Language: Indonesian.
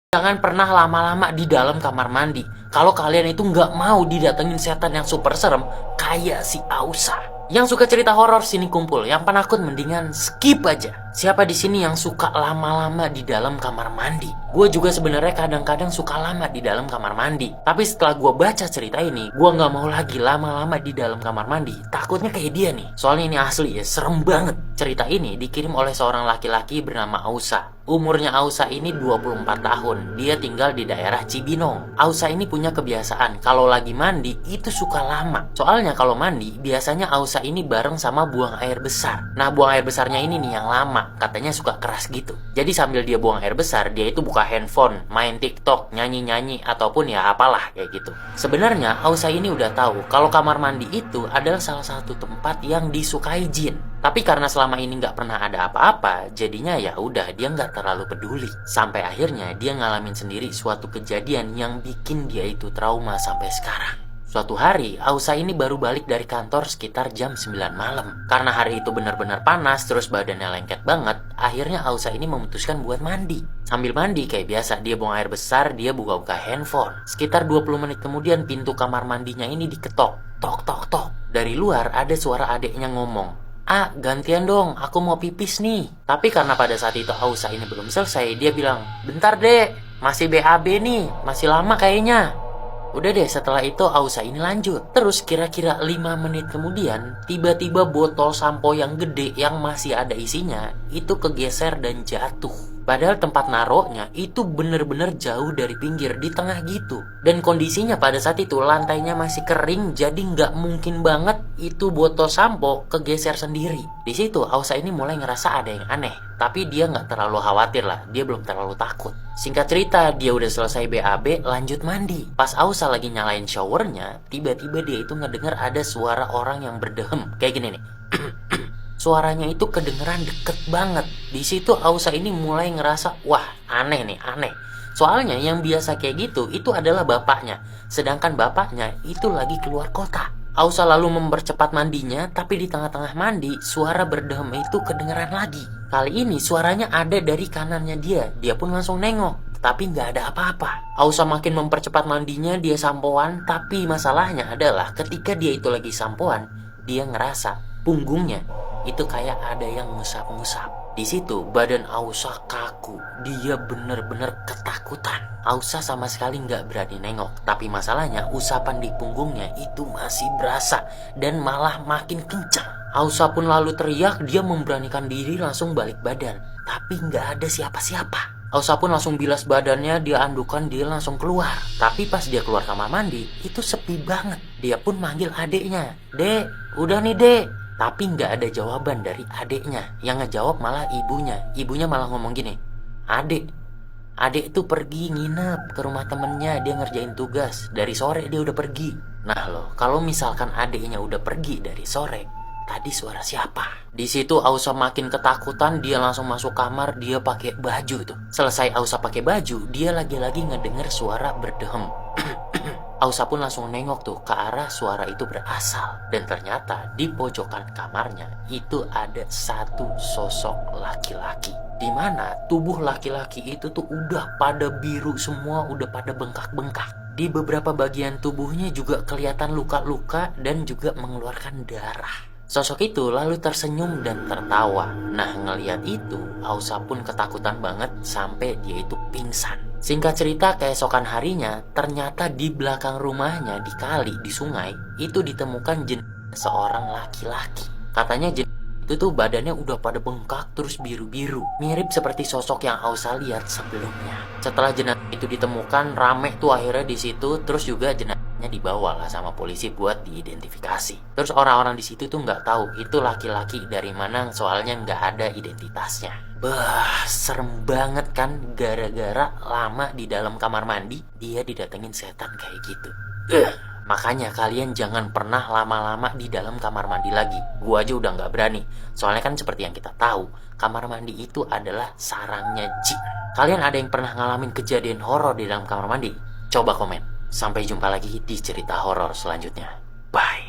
Jangan pernah lama-lama di dalam kamar mandi. Kalau kalian itu nggak mau didatengin setan yang super serem kayak si Ausa. Yang suka cerita horor sini kumpul. Yang penakut mendingan skip aja. Siapa di sini yang suka lama-lama di dalam kamar mandi? Gue juga sebenarnya kadang-kadang suka lama di dalam kamar mandi. Tapi setelah gue baca cerita ini, gue nggak mau lagi lama-lama di dalam kamar mandi. Takutnya kayak dia nih. Soalnya ini asli ya, serem banget. Cerita ini dikirim oleh seorang laki-laki bernama Ausa. Umurnya Ausa ini 24 tahun. Dia tinggal di daerah Cibinong. Ausa ini punya kebiasaan kalau lagi mandi itu suka lama. Soalnya kalau mandi biasanya Ausa ini bareng sama buang air besar. Nah, buang air besarnya ini nih yang lama. Katanya suka keras gitu. Jadi sambil dia buang air besar, dia itu buka handphone, main TikTok, nyanyi-nyanyi ataupun ya apalah kayak gitu. Sebenarnya Ausa ini udah tahu kalau kamar mandi itu adalah salah satu tempat yang disukai jin. Tapi karena selama ini nggak pernah ada apa-apa, jadinya ya udah dia nggak terlalu peduli. Sampai akhirnya dia ngalamin sendiri suatu kejadian yang bikin dia itu trauma sampai sekarang. Suatu hari, Ausa ini baru balik dari kantor sekitar jam 9 malam. Karena hari itu benar-benar panas, terus badannya lengket banget, akhirnya Ausa ini memutuskan buat mandi. Sambil mandi kayak biasa, dia buang air besar, dia buka-buka handphone. Sekitar 20 menit kemudian pintu kamar mandinya ini diketok. Tok, tok, tok. Dari luar ada suara adeknya ngomong, "Ah, gantian dong, aku mau pipis nih." Tapi karena pada saat itu Ausa ini belum selesai, dia bilang, "Bentar deh, masih BAB nih, masih lama kayaknya." Udah deh, setelah itu Ausa ini lanjut. Terus kira-kira 5 menit kemudian, tiba-tiba botol sampo yang gede yang masih ada isinya, itu kegeser dan jatuh. Padahal tempat naroknya itu bener-bener jauh dari pinggir, di tengah gitu. Dan kondisinya pada saat itu lantainya masih kering, jadi nggak mungkin banget itu botol sampo kegeser sendiri. Di situ Ausa ini mulai ngerasa ada yang aneh. Tapi dia nggak terlalu khawatir lah, dia belum terlalu takut. Singkat cerita, dia udah selesai BAB, lanjut mandi. Pas Ausa lagi nyalain showernya, tiba-tiba dia itu ngedenger ada suara orang yang berdehem. Kayak gini nih. Suaranya itu kedengeran deket banget. Di situ Ausa ini mulai ngerasa, wah aneh nih, aneh. Soalnya yang biasa kayak gitu itu adalah bapaknya. Sedangkan bapaknya itu lagi keluar kota. Ausa lalu mempercepat mandinya, tapi di tengah-tengah mandi, suara berdehem itu kedengeran lagi. Kali ini suaranya ada dari kanannya dia. Dia pun langsung nengok, tapi nggak ada apa-apa. Ausa makin mempercepat mandinya, dia sampoan. Tapi masalahnya adalah ketika dia itu lagi sampoan, dia ngerasa punggungnya itu kayak ada yang ngusap-ngusap. Di situ badan Ausa kaku. Dia bener-bener ketakutan. Ausa sama sekali nggak berani nengok. Tapi masalahnya usapan di punggungnya itu masih berasa dan malah makin kencang. Ausa pun lalu teriak. Dia memberanikan diri langsung balik badan. Tapi nggak ada siapa-siapa. Ausa pun langsung bilas badannya. Dia andukan, dia langsung keluar. Tapi pas dia keluar kamar mandi, itu sepi banget. Dia pun manggil adeknya. "Dek, udah nih dek." Tapi nggak ada jawaban dari adeknya. Yang ngejawab malah ibunya. Ibunya malah ngomong gini, Adek itu pergi nginep ke rumah temennya. Dia ngerjain tugas. Dari sore dia udah pergi." Nah loh, kalau misalkan adeknya udah pergi dari sore, tadi suara siapa? Di situ Ausa makin ketakutan. Dia langsung masuk kamar. Dia pakai baju tuh. Selesai Ausa pakai baju, dia lagi-lagi ngedenger suara berdehem. Ausa pun langsung nengok tuh ke arah suara itu berasal. Dan ternyata di pojokan kamarnya itu ada satu sosok laki-laki. Dimana tubuh laki-laki itu tuh udah pada biru semua, udah pada bengkak-bengkak. Di beberapa bagian tubuhnya juga kelihatan luka-luka dan juga mengeluarkan darah. Sosok itu lalu tersenyum dan tertawa. Nah, ngelihat itu, Ausa pun ketakutan banget sampai dia itu pingsan. Singkat cerita, keesokan harinya, ternyata di belakang rumahnya, di kali, di sungai, itu ditemukan jenazah seorang laki-laki. Katanya jenazah itu tuh badannya udah pada bengkak terus biru-biru. Mirip seperti sosok yang Ausa lihat sebelumnya. Setelah jenazah itu ditemukan, rame tuh akhirnya di situ. Terus juga jenazahnya dibawa lah sama polisi buat diidentifikasi. Terus orang-orang di situ tuh nggak tahu itu laki-laki dari mana, soalnya nggak ada identitasnya. Bah, serem banget kan, gara-gara lama di dalam kamar mandi, dia didatengin setan kayak gitu. Makanya kalian jangan pernah lama-lama di dalam kamar mandi lagi. Gua aja udah gak berani. Soalnya kan seperti yang kita tahu, kamar mandi itu adalah sarangnya jin. Kalian ada yang pernah ngalamin kejadian horor di dalam kamar mandi? Coba komen. Sampai jumpa lagi di cerita horor selanjutnya. Bye.